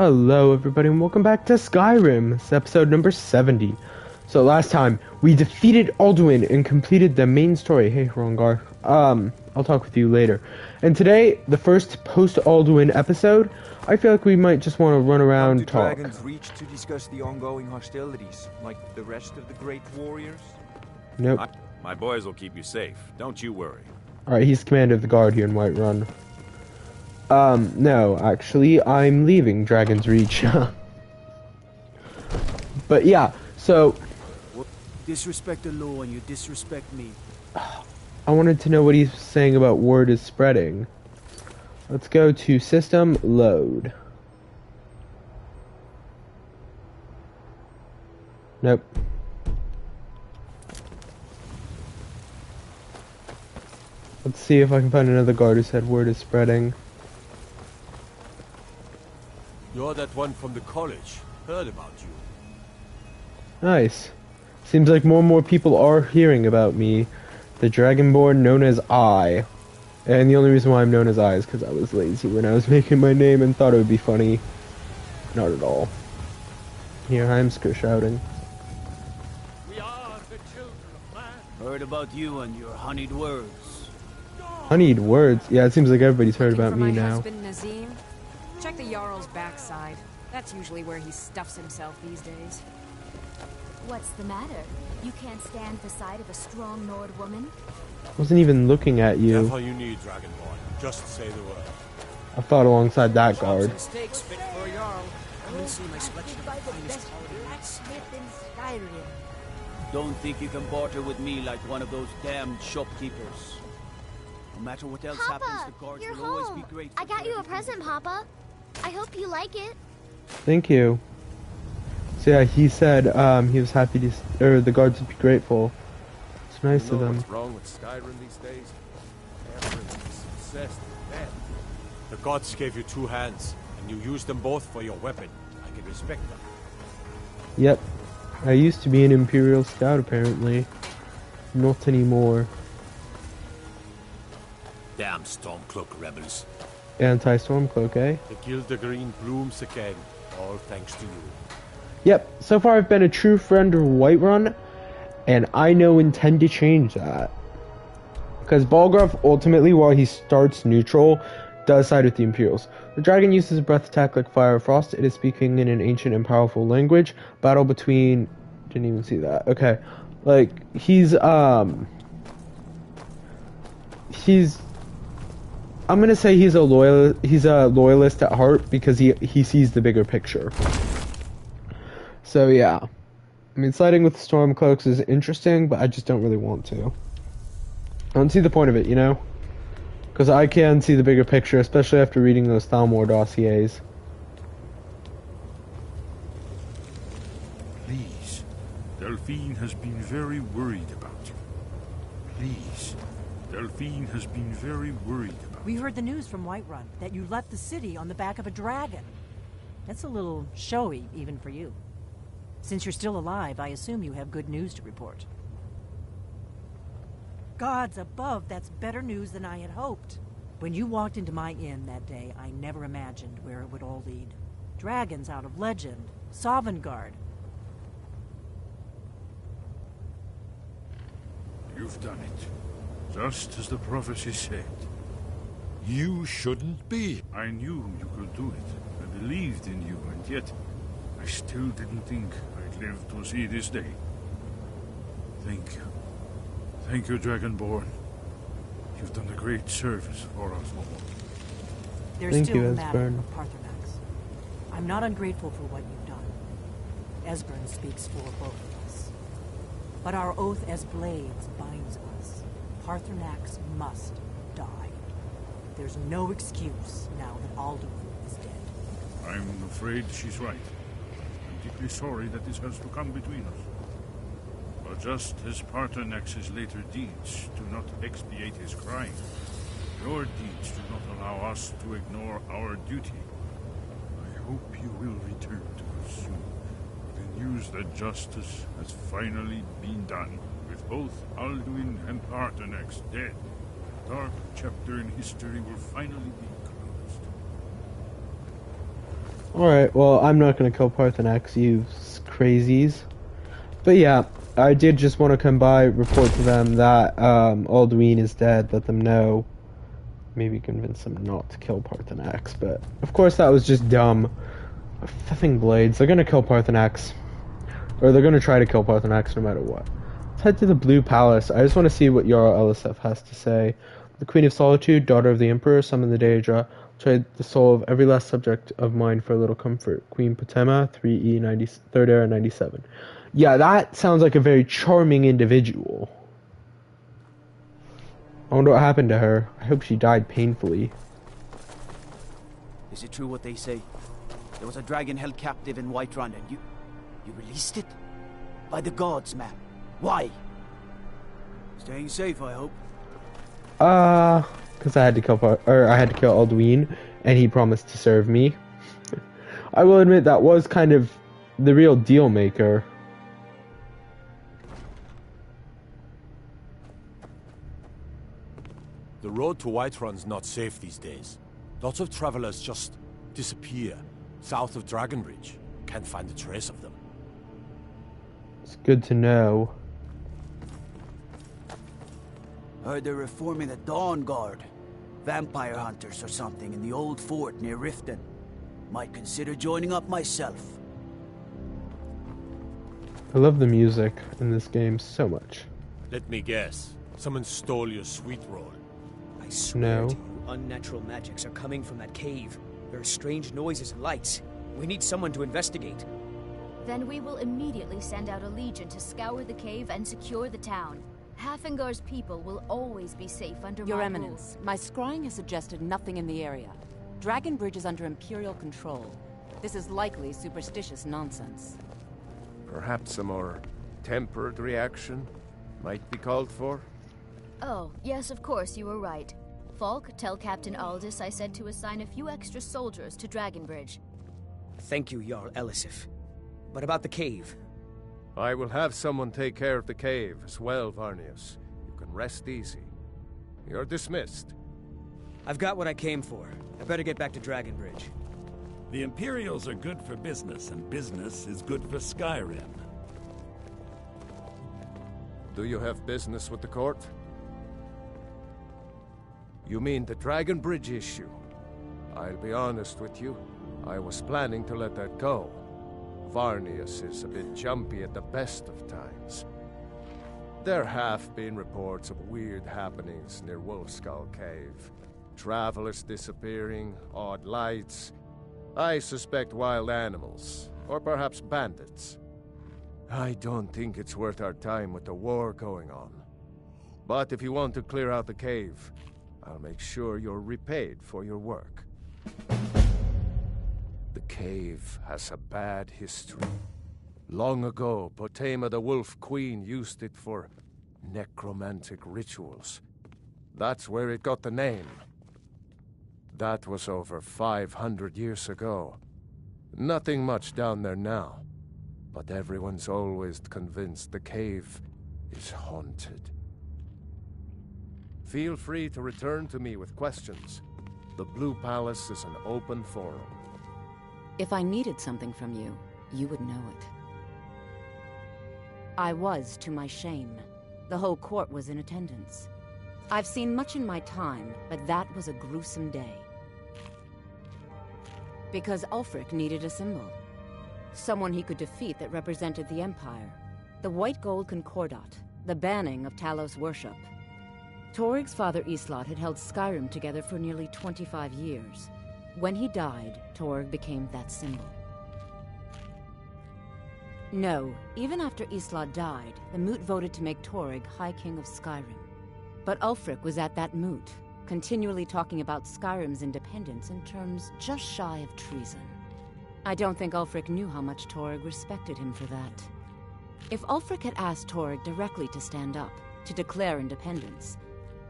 Hello everybody and welcome back to Skyrim. It's episode number 70. So last time we defeated Alduin and completed the main story. Hey Hrongar. I'll talk with you later. And today, the first post-Alduin episode, I feel like we might just want to run around and talk. Dragons reach to discuss the ongoing hostilities, like the rest of the great warriors? Nope. My boys will keep you safe. Don't you worry. Alright, he's commander of the guard here in Whiterun. No, actually, I'm leaving Dragon's Reach. But yeah, so... Disrespect the law and you disrespect me. I wanted to know what he's saying about word is spreading. Let's go to system load. Nope. Let's see if I can find another guard who said word is spreading. You're that one from the college. Heard about you. Nice. Seems like more and more people are hearing about me. The Dragonborn known as I. And the only reason why I'm known as I is because I was lazy when I was making my name and thought it would be funny. Not at all. Here, Heimsker shouting. We are the children of man. Heard about you and your honeyed words. Honeyed words? Yeah, it seems like everybody's heard about me now. Husband, Nazim. Check the Jarl's backside. That's usually where he stuffs himself these days. What's the matter? You can't stand the sight of a strong Nord woman? Wasn't even looking at you. That's all you need, Dragonborn. Just say the word. I fought alongside that guard. Steaks fit for a Jarl. Come and see my selection of the finest blacksmith in Skyrim. Don't think you can barter with me like one of those damned shopkeepers. No matter what else happens, the guards you're will home. always be grateful. I got you a present, Papa. I hope you like it. Thank you. So yeah, he said he was happy to, or the guards would be grateful. It's nice of them. What's wrong with Skyrim these days? Everyone's obsessed with men. The gods gave you two hands, and you used them both for your weapon. I can respect them. Yep. I used to be an Imperial Scout, apparently. Not anymore. Damn Stormcloak rebels. Anti-Stormcloak, eh? The Gildergreen blooms again, all thanks to you. Yep, so far I've been a true friend of Whiterun, and I intend to change that. Because Balgruuf, ultimately, while he starts neutral, does side with the Imperials. The dragon uses a breath attack like fire or frost. It is speaking in an ancient and powerful language. Battle between... Didn't even see that. Okay. Like, he's I'm gonna say he's a loyalist at heart because he sees the bigger picture. So yeah, I mean, siding with the Stormcloaks is interesting, but I just don't really want to. I don't see the point of it, you know? Because I can see the bigger picture, especially after reading those Thalmor dossiers. Please, Delphine has been very worried about you. Please, Delphine has been very worried about you. We heard the news from Whiterun that you left the city on the back of a dragon. That's a little showy, even for you. Since you're still alive, I assume you have good news to report. Gods above, that's better news than I had hoped. When you walked into my inn that day, I never imagined where it would all lead. Dragons out of legend, Sovngarde. You've done it, just as the prophecy said. You shouldn't be. I knew you could do it. I believed in you, and yet I still didn't think I'd live to see this day. Thank you. Thank you, Dragonborn. You've done a great service for us all. There's Thank still you, the matter Esbern. of Parthenax. I'm not ungrateful for what you've done. Esbern speaks for both of us. But our oath as blades binds us. Parthenax must die. There's no excuse now that Alduin is dead. I'm afraid she's right. I'm deeply sorry that this has to come between us. But just as Parthenax's later deeds do not expiate his crime, your deeds do not allow us to ignore our duty. I hope you will return to us soon, with the news that justice has finally been done. With both Alduin and Parthenax dead, a dark chapter in history will finally be closed. Alright, well, I'm not gonna kill Parthenax, you crazies. But yeah, I did just want to come by, report to them that Alduin is dead, let them know. Maybe convince them not to kill Parthenax, but of course that was just dumb. Effing blades, they're gonna kill Parthenax. Or they're gonna try to kill Parthenax no matter what. Let's head to the Blue Palace. I just want to see what Jarl Elisef has to say. The Queen of Solitude, daughter of the Emperor, summoned the Daedra. Trade the soul of every last subject of mine for a little comfort. Queen Potema, 3E 90, 3rd era 97. Yeah, that sounds like a very charming individual. I wonder what happened to her. I hope she died painfully. Is it true what they say? There was a dragon held captive in Whiterun and you released it? By the gods, man. Why? Staying safe, I hope. Because I had to kill Alduin, and he promised to serve me. I will admit that was kind of the real deal maker. The road to Whiterun's not safe these days. Lots of travelers just disappear south of Dragonbridge. Can't find a trace of them. It's good to know. Heard they're reforming the Dawn Guard. Vampire hunters or something in the old fort near Riften. Might consider joining up myself. I love the music in this game so much. Let me guess. Someone stole your sweet roll. I swear No. to you, unnatural magics are coming from that cave. There are strange noises and lights. We need someone to investigate. Then we will immediately send out a legion to scour the cave and secure the town. Hafengar's people will always be safe under Your my Eminence, my scrying has suggested nothing in the area. Dragonbridge is under Imperial control. This is likely superstitious nonsense. Perhaps a more tempered reaction might be called for? Oh, yes, of course, you were right. Falk, tell Captain Aldis I said to assign a few extra soldiers to Dragonbridge. Thank you, Jarl Elisef. But about the cave? I will have someone take care of the cave as well, Varnius. You can rest easy. You're dismissed. I've got what I came for. I better get back to Dragonbridge. The Imperials are good for business, and business is good for Skyrim. Do you have business with the court? You mean the Dragonbridge issue? I'll be honest with you. I was planning to let that go. Varnius is a bit jumpy at the best of times. There have been reports of weird happenings near Wolfskull Cave. Travelers disappearing, odd lights. I suspect wild animals, or perhaps bandits. I don't think it's worth our time with the war going on. But if you want to clear out the cave, I'll make sure you're repaid for your work. The cave has a bad history. Long ago, Potema the Wolf Queen used it for necromantic rituals. That's where it got the name. That was over 500 years ago. Nothing much down there now. But everyone's always convinced the cave is haunted. Feel free to return to me with questions. The Blue Palace is an open forum. If I needed something from you, you would know it. I was, to my shame. The whole court was in attendance. I've seen much in my time, but that was a gruesome day. Because Ulfric needed a symbol. Someone he could defeat that represented the Empire. The White Gold Concordat, the banning of Talos worship. Toryg's father Islot had held Skyrim together for nearly 25 years. When he died, Toryg became that symbol. No, even after Islot died, the Moot voted to make Toryg High King of Skyrim. But Ulfric was at that Moot, continually talking about Skyrim's independence in terms just shy of treason. I don't think Ulfric knew how much Toryg respected him for that. If Ulfric had asked Toryg directly to stand up, to declare independence,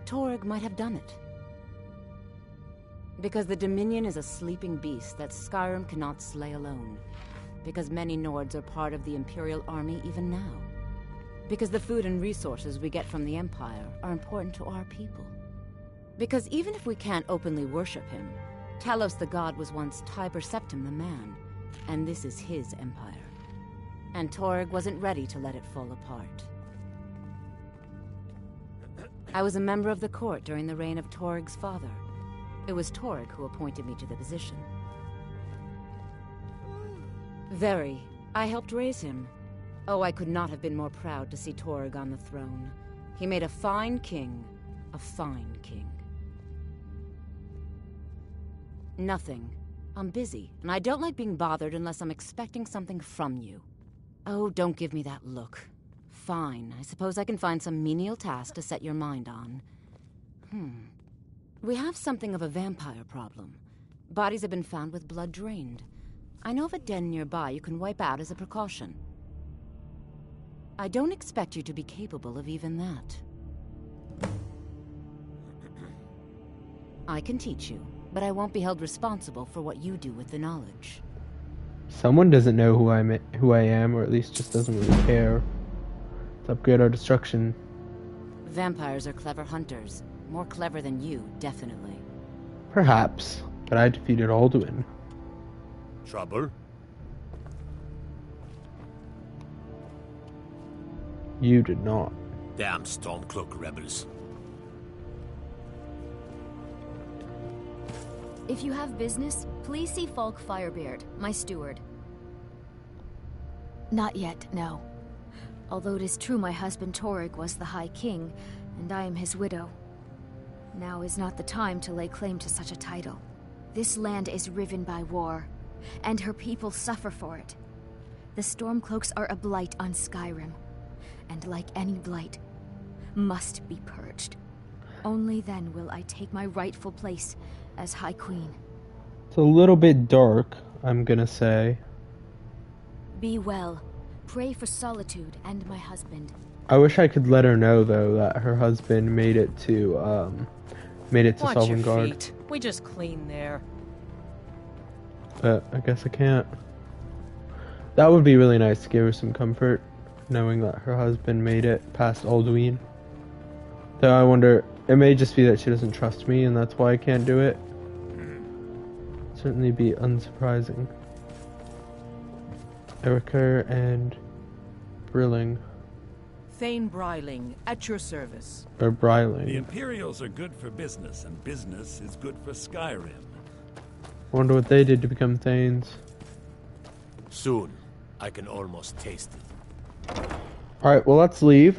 Toryg might have done it. Because the Dominion is a sleeping beast that Skyrim cannot slay alone. Because many Nords are part of the Imperial Army even now. Because the food and resources we get from the Empire are important to our people. Because even if we can't openly worship him, Talos the god was once Tiber Septim the man, and this is his empire. And Torg wasn't ready to let it fall apart. I was a member of the court during the reign of Torg's father. It was Torg who appointed me to the position. Very. I helped raise him. Oh, I could not have been more proud to see Torg on the throne. He made a fine king. A fine king. Nothing. I'm busy, and I don't like being bothered unless I'm expecting something from you. Oh, don't give me that look. Fine, I suppose I can find some menial task to set your mind on. We have something of a vampire problem. Bodies have been found with blood drained. I know of a den nearby you can wipe out as a precaution. I don't expect you to be capable of even that. I can teach you, but I won't be held responsible for what you do with the knowledge. Someone doesn't know who I am, or at least just doesn't really care. Let's upgrade our destruction. Vampires are clever hunters. More clever than you, definitely. Perhaps, but I defeated Alduin. Trouble? You did not. Damn Stormcloak rebels. If you have business, please see Falk Firebeard, my steward. Not yet, no. Although it is true my husband Torg was the High King, and I am his widow. Now is not the time to lay claim to such a title. This land is riven by war, and her people suffer for it. The Stormcloaks are a blight on Skyrim, and like any blight, must be purged. Only then will I take my rightful place as High Queen. It's a little bit dark, I'm gonna say. Be well. Pray for Solitude and my husband. I wish I could let her know, though, that her husband made it to Sovngarde. Feet. We just clean there. But I guess I can't. That would be really nice to give her some comfort, knowing that her husband made it past Alduin. Though I wonder, it may just be that she doesn't trust me, and that's why I can't do it. Certainly be unsurprising. Erica and Brilling. Thane Bryling, at your service. Or Bryling. The Imperials are good for business, and business is good for Skyrim. Wonder what they did to become Thanes. Soon. I can almost taste it. Alright, well, let's leave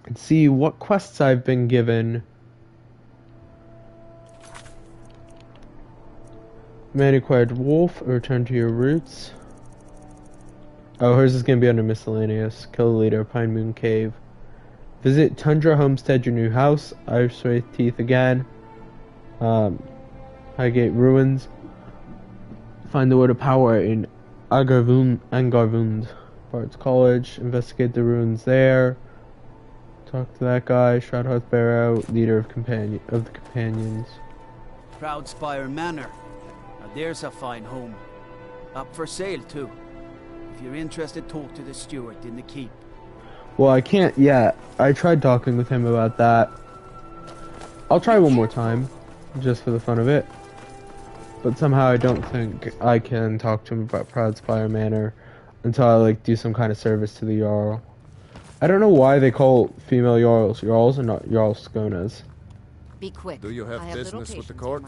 and see what quests I've been given. Man acquired wolf, return to your roots. Oh, hers is going to be under miscellaneous. Kill the leader of Pine Moon Cave. Visit Tundra Homestead, your new house. Ice Wraith Teeth again. Highgate Ruins. Find the Word of Power in Angarvund. Bard's College. Investigate the ruins there. Talk to that guy. Shroudhearth Barrow, leader of the Companions. Proudspire Manor. Now there's a fine home. Up for sale, too. If you're interested, talk to the steward in the keep. Well, I can't yet. I tried talking with him about that. I'll try one more time, just for the fun of it. But somehow I don't think I can talk to him about Proudspire Manor until I, do some kind of service to the Jarl. I don't know why they call female Jarls Jarls and not Jarl Skonas. Be quick. Do you have business with the court?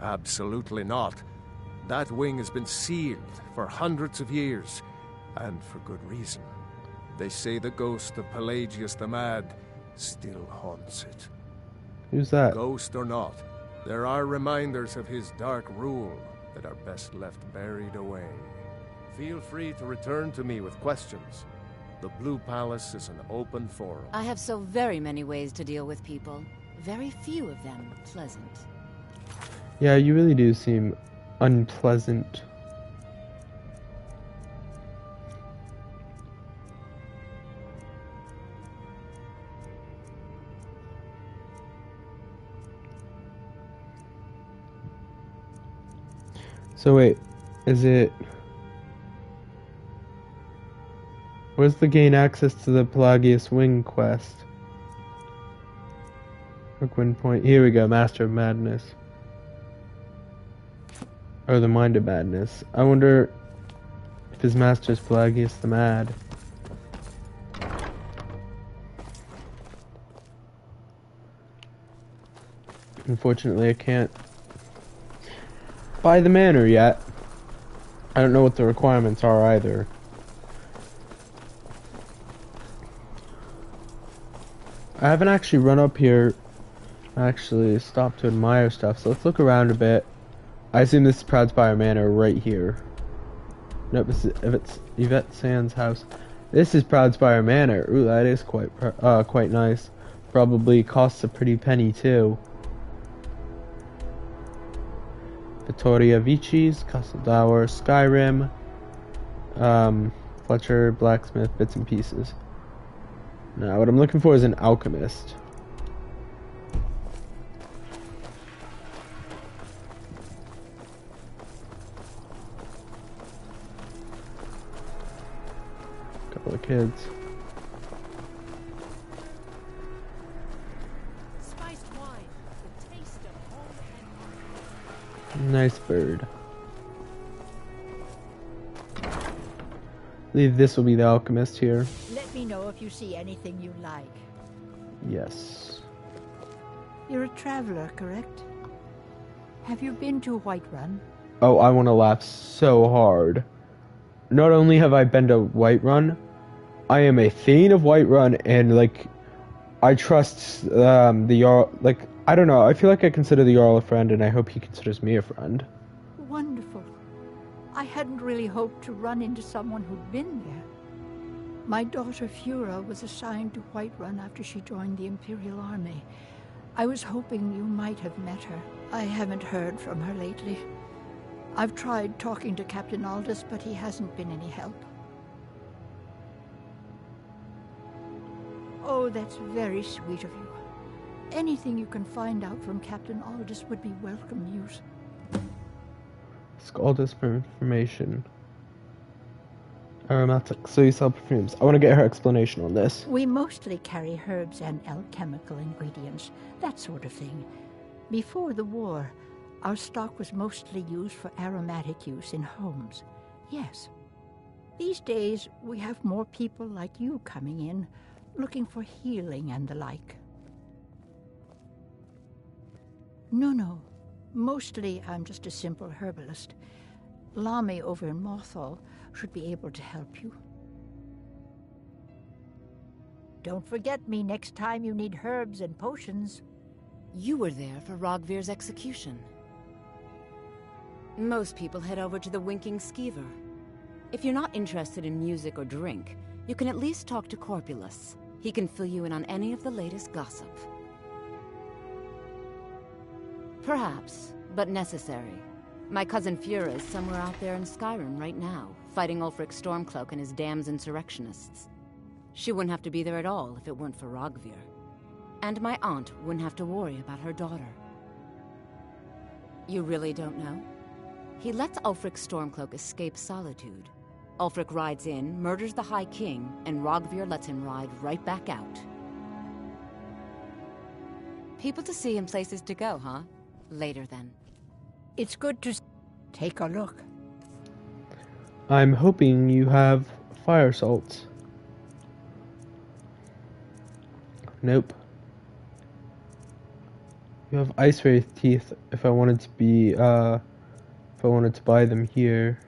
Absolutely not. That wing has been sealed for hundreds of years, and for good reason. They say the ghost of Pelagius the Mad still haunts it. Who's that? Ghost or not, there are reminders of his dark rule that are best left buried away. Feel free to return to me with questions. The Blue Palace is an open forum. I have so very many ways to deal with people. Very few of them pleasant. Yeah, you really do seem unpleasant. So wait, is it... Where's the gain access to the Pelagius Wing quest? Rookwind Point. Here we go. Master of Madness. Or the Mind of Madness. I wonder if his master is Pelagius the Mad. Unfortunately, I can't buy the manor yet. I don't know what the requirements are either. I haven't actually run up here, actually stopped to admire stuff, so let's look around a bit. I assume this is Proudspire Manor right here. Nope, this is Yvette Sand's house. This is Proudspire Manor. Ooh, that is quite nice. Probably costs a pretty penny too. Vittoria Vici's, Castle Dower, Skyrim, Fletcher, Blacksmith, bits and pieces. Now, what I'm looking for is an alchemist. Couple of kids. Spiced wine, the taste of home and Nice bird. I believe this will be the alchemist here. Let me know if you see anything you like. Yes. You're a traveler, correct? Have you been to Whiterun? Oh, I want to laugh so hard. Not only have I been to Whiterun, I am a Thane of Whiterun, and like, I trust the Jarl. Like, I don't know. I feel like I consider the Jarl a friend, and I hope he considers me a friend. Wonderful. I hadn't really hoped to run into someone who'd been there. My daughter Fura was assigned to Whiterun after she joined the Imperial Army. I was hoping you might have met her. I haven't heard from her lately. I've tried talking to Captain Aldous, but he hasn't been any help. Oh, that's very sweet of you. Anything you can find out from Captain Aldous would be welcome news. Aldous for information. Aromatic, so you sell perfumes. I want to get her explanation on this. We mostly carry herbs and alchemical ingredients, that sort of thing. Before the war, our stock was mostly used for aromatic use in homes. Yes. These days, we have more people like you coming in, looking for healing and the like. No. Mostly, I'm just a simple herbalist. Lami over in Mothall should be able to help you. Don't forget me next time you need herbs and potions. You were there for Rogvir's execution. Most people head over to the Winking Skeever. If you're not interested in music or drink, you can at least talk to Corpulus. He can fill you in on any of the latest gossip. Perhaps, but necessary. My cousin Fura is somewhere out there in Skyrim right now, fighting Ulfric Stormcloak and his damned insurrectionists. She wouldn't have to be there at all if it weren't for Rogvir. And my aunt wouldn't have to worry about her daughter. You really don't know? He lets Ulfric Stormcloak escape solitude. Ulfric rides in, murders the High King, and Rogvir lets him ride right back out. People to see and places to go, huh? Later, then. It's good to take a look. I'm hoping you have fire salts. Nope. You have ice wraith teeth if I wanted to be, if I wanted to buy them here.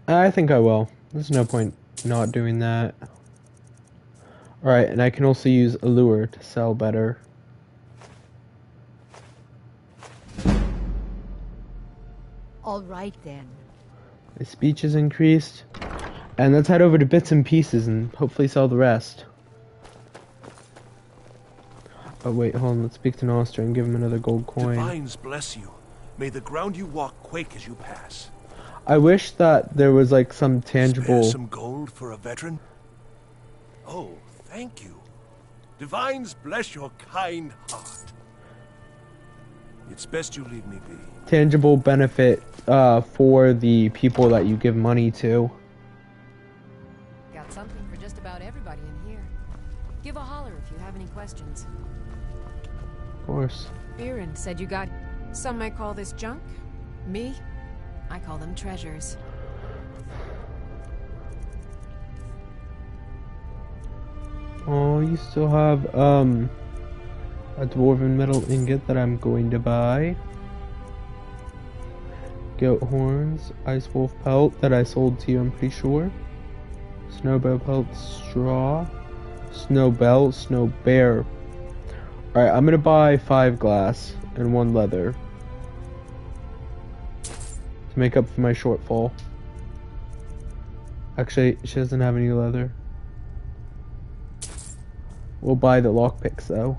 I think I will. There's no point not doing that. Alright, and I can also use Allure to sell better. All right, then. My speech is increased. And let's head over to Bits and Pieces and hopefully sell the rest. Oh wait, hold on, let's speak to Nostra and give him another gold coin. Divines bless you. May the ground you walk quake as you pass. I wish that there was like some tangible... Spare some gold for a veteran? Oh, thank you. Divines bless your kind heart. It's best you leave me be. Tangible benefit for the people that you give money to. Got something for just about everybody in here. Give a holler if you have any questions. course. Viren said you got... Some might call this junk. Me? I call them treasures. Oh, you still have, a dwarven metal ingot that I'm going to buy. Goat horns, ice wolf pelt that I sold to you, I'm pretty sure. Snowbow pelt, straw, snow bell, snow bear. Alright, I'm gonna buy 5 glass and 1 leather to make up for my shortfall. Actually, she doesn't have any leather. We'll buy the lockpicks though.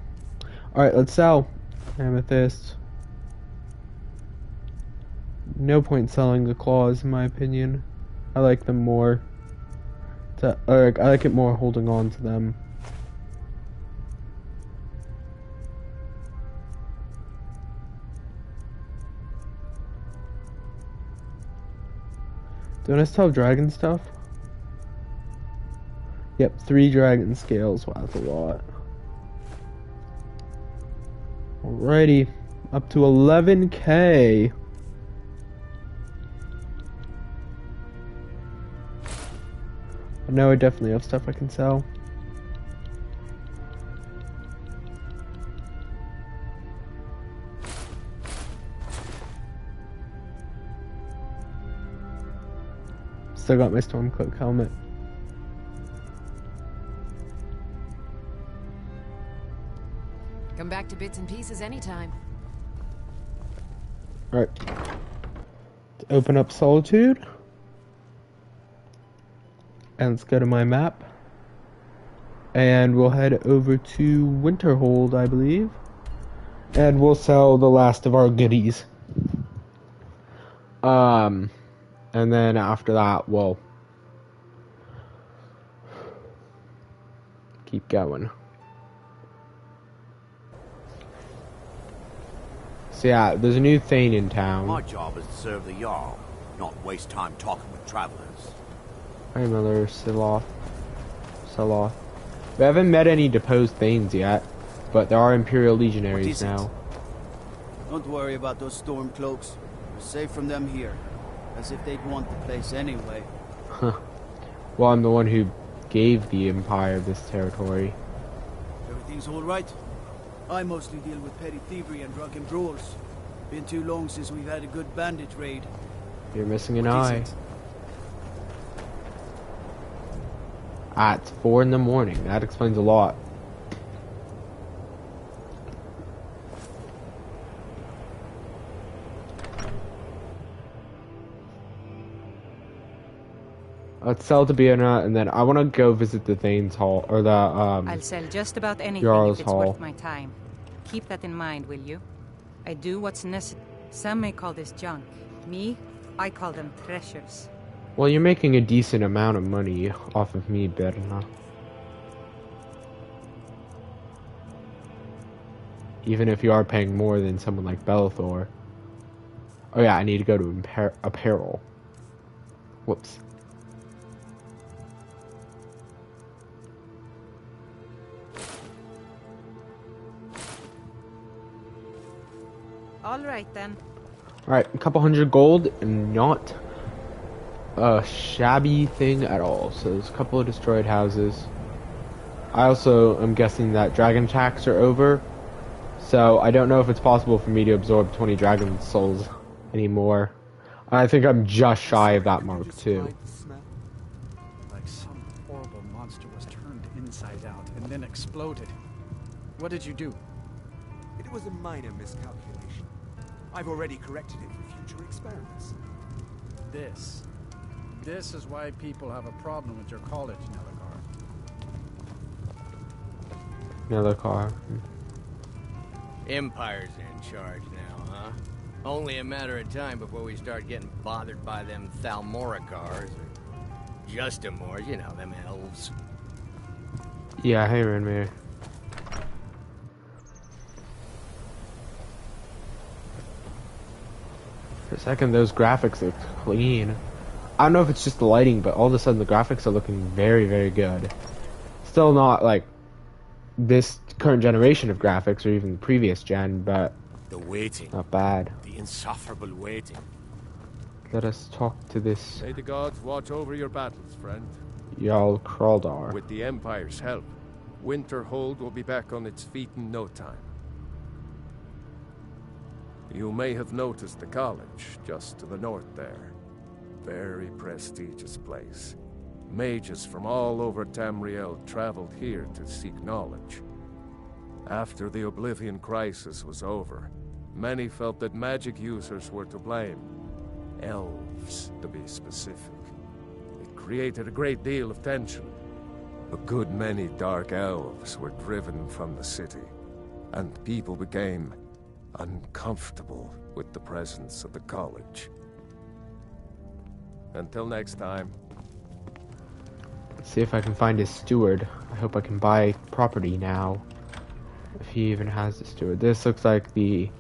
Alright, let's sell. Amethyst. No point selling the claws in my opinion. I like them more. I like it more holding on to them. Don't I still have dragon stuff? Yep, 3 dragon scales. Wow, that's a lot. Alrighty, up to 11k. But now I definitely have stuff I can sell. Still got my Stormcloak helmet. Come back to bits and pieces anytime. Alright. Open up Solitude. And let's go to my map. And we'll head over to Winterhold, I believe. And we'll sell the last of our goodies. And then after that, we'll keep going. So yeah, there's a new Thane in town. My job is to serve the Jarl, not waste time talking with travelers. Hi, Miller, Siloth. We haven't met any deposed Thanes yet, but there are Imperial Legionaries now. Don't worry about those Stormcloaks. We're safe from them here. As if they'd want the place anyway. Huh. Well, I'm the one who gave the Empire this territory. Everything's alright? I mostly deal with petty thievery and drunken brawls. Been too long since we've had a good bandit raid. You're missing an eye. At 4 in the morning. That explains a lot. Let's sell to Biana, and then I want to go visit the Thane's Hall, or the, I'll sell just about anything Jarl's if it's Hall. worth my time. Keep that in mind, will you? I do what's necessary. Some may call this junk. Me, I call them treasures. Well, you're making a decent amount of money off of me, Berna. Even if you are paying more than someone like Belethor. Oh yeah, I need to go to apparel. Whoops. Alright then. Alright, a couple hundred gold, and not a shabby thing at all. So there's a couple of destroyed houses. I also am guessing that dragon attacks are over. So I don't know if it's possible for me to absorb 20 dragon souls anymore. I think I'm just shy of that mark too. Like some horrible monster was turned inside out and then exploded. What did you do? It was a minor miscalculation. I've already corrected it for future experiments. This is why people have a problem with your college, Nelligar. Nelligar. Empire's in charge now, huh? Only a matter of time before we start getting bothered by them Thalmoricars or Justimores, you know, them elves. Yeah, hey Renmere. For a second, those graphics look clean. I don't know if it's just the lighting, but all of a sudden the graphics are looking very, very good. Still not like this current generation of graphics or even the previous gen, but The waiting. not bad. The insufferable waiting. Let us talk to this May the gods watch over your battles, friend. Jarl Kraldar. With the Empire's help, Winterhold will be back on its feet in no time. You may have noticed the college just to the north there. Very prestigious place. Mages from all over Tamriel traveled here to seek knowledge. After the Oblivion Crisis was over, many felt that magic users were to blame. Elves, to be specific. It created a great deal of tension. A good many dark elves were driven from the city, and people became uncomfortable with the presence of the college. Until next time. Let's see if I can find his steward. I hope I can buy property now. If he even has a steward. This looks like the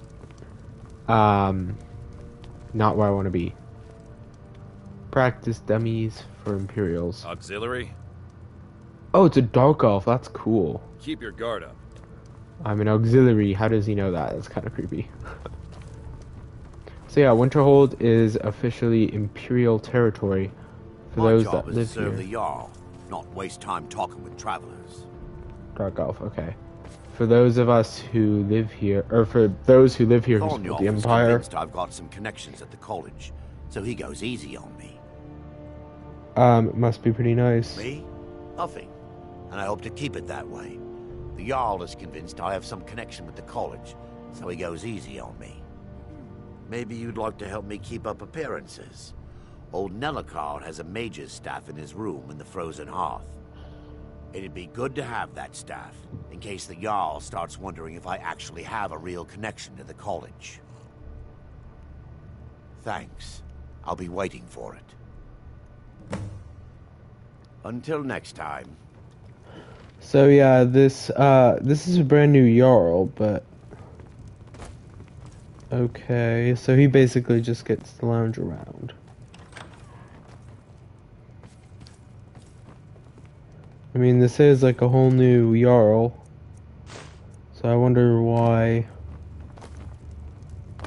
not where I want to be. Practice dummies for Imperials. Auxiliary? Oh, it's a dark elf. That's cool. Keep your guard up. I'm an auxiliary. How does he know that? That's kind of creepy. So yeah, Winterhold is officially Imperial territory for those that live My job is to serve here. the Jarl, not waste time talking with travelers. Dark elf, okay. For those of us who live here, or for those who live here who support the Thornyoff is Empire, convinced I've got some connections at the college, so he goes easy on me. it must be pretty nice. Me? Nothing. And I hope to keep it that way. The Jarl is convinced I have some connection with the college, so he goes easy on me. Maybe you'd like to help me keep up appearances. Old Nellikard has a mage's staff in his room in the Frozen Hearth. It'd be good to have that staff, in case the Jarl starts wondering if I actually have a real connection to the college. Thanks. I'll be waiting for it. Until next time. So yeah, this is a brand new Jarl, but okay, so he basically just gets to lounge around. I mean, this is like a whole new Jarl, so I wonder why.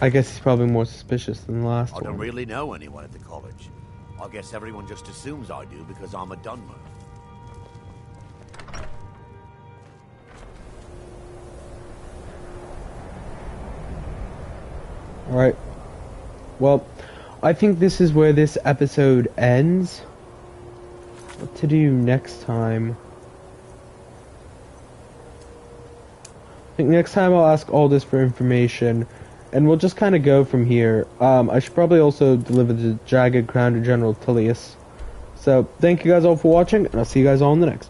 I guess he's probably more suspicious than the last I don't one. really know anyone at the college. I guess everyone just assumes I do because I'm a Dwemer. Alright. Well, I think this is where this episode ends. What to do next time? I think next time I'll ask Aldous for information, and we'll just kind of go from here. I should probably also deliver the Jagged Crown to General Tullius. So, thank you guys all for watching, and I'll see you guys all in the next.